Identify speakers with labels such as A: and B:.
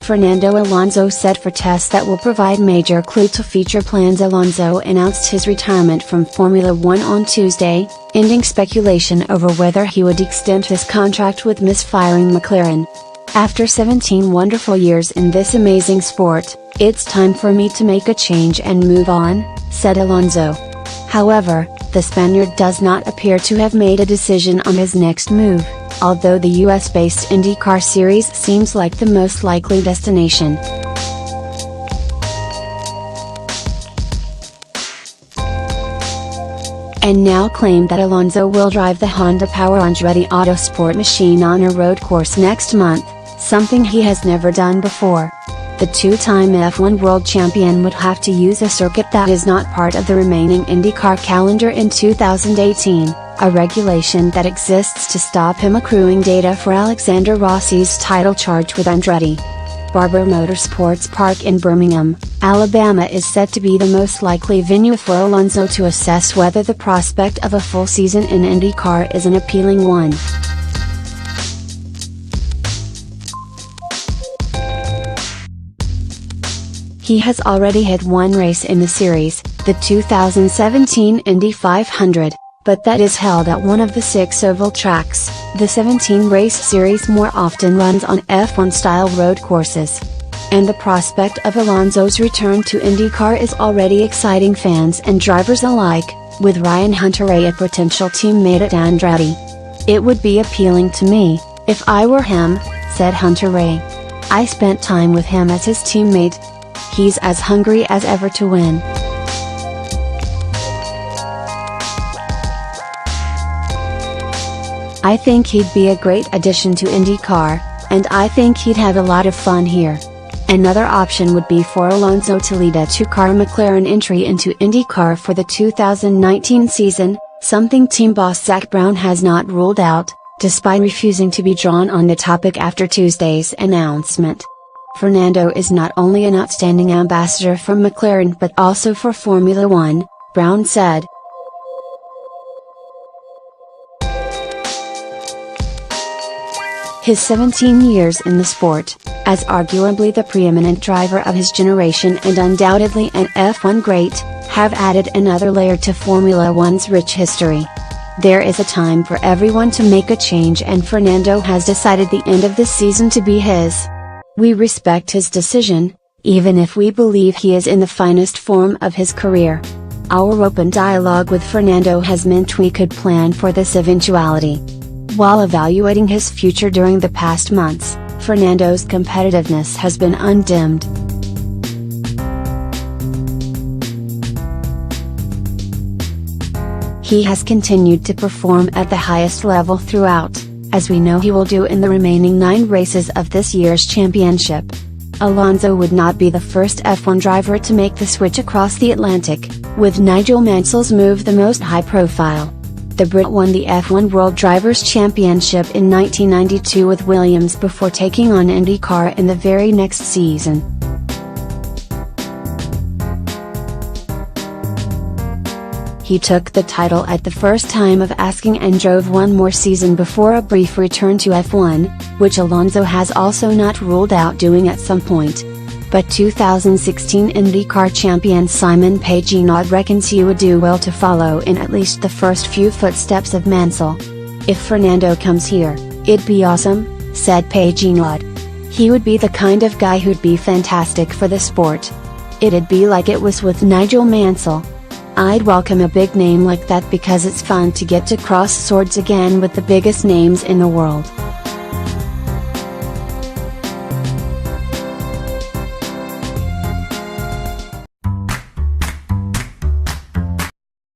A: Fernando Alonso set for tests that will provide major clue to future plans. Alonso announced his retirement from Formula One on Tuesday, ending speculation over whether he would extend his contract with misfiring McLaren. "After 17 wonderful years in this amazing sport, it's time for me to make a change and move on," said Alonso. However, the Spaniard does not appear to have made a decision on his next move, although the US-based IndyCar series seems like the most likely destination. And now claim that Alonso will drive the Honda-powered Andretti Autosport machine on a road course next month, something he has never done before. The two-time F1 world champion would have to use a circuit that is not part of the remaining IndyCar calendar in 2018, a regulation that exists to stop him accruing data for Alexander Rossi's title charge with Andretti. Barber Motorsports Park in Birmingham, Alabama is said to be the most likely venue for Alonso to assess whether the prospect of a full season in IndyCar is an appealing one. He has already had one race in the series, the 2017 Indy 500, but that is held at one of the 6 oval tracks. The 17-race series more often runs on F1-style road courses. And the prospect of Alonso's return to IndyCar is already exciting fans and drivers alike, with Ryan Hunter-Reay a potential teammate at Andretti. "It would be appealing to me, if I were him," said Hunter-Reay. "I spent time with him as his teammate. He's as hungry as ever to win. I think he'd be a great addition to IndyCar, and I think he'd have a lot of fun here." Another option would be for Alonso to lead a two-car McLaren entry into IndyCar for the 2019 season, something team boss Zak Brown has not ruled out, despite refusing to be drawn on the topic after Tuesday's announcement. Fernando is not only an outstanding ambassador for McLaren but also for Formula One, Brown said. His 17 years in the sport, as arguably the preeminent driver of his generation and undoubtedly an F1 great, have added another layer to Formula One's rich history. There is a time for everyone to make a change, and Fernando has decided the end of this season to be his. We respect his decision, even if we believe he is in the finest form of his career. Our open dialogue with Fernando has meant we could plan for this eventuality. While evaluating his future during the past months, Fernando's competitiveness has been undimmed. He has continued to perform at the highest level throughout, as we know he will do in the remaining 9 races of this year's championship. Alonso would not be the first F1 driver to make the switch across the Atlantic, with Nigel Mansell's move the most high-profile. The Brit won the F1 World Drivers' Championship in 1992 with Williams before taking on IndyCar in the very next season. He took the title at the first time of asking and drove one more season before a brief return to F1, which Alonso has also not ruled out doing at some point. But 2016 IndyCar champion Simon Pagenaud reckons he would do well to follow in at least the first few footsteps of Mansell. "If Fernando comes here, it'd be awesome," said Pagenaud. "He would be the kind of guy who'd be fantastic for the sport. It'd be like it was with Nigel Mansell. I'd welcome a big name like that because it's fun to get to cross swords again with the biggest names in the world."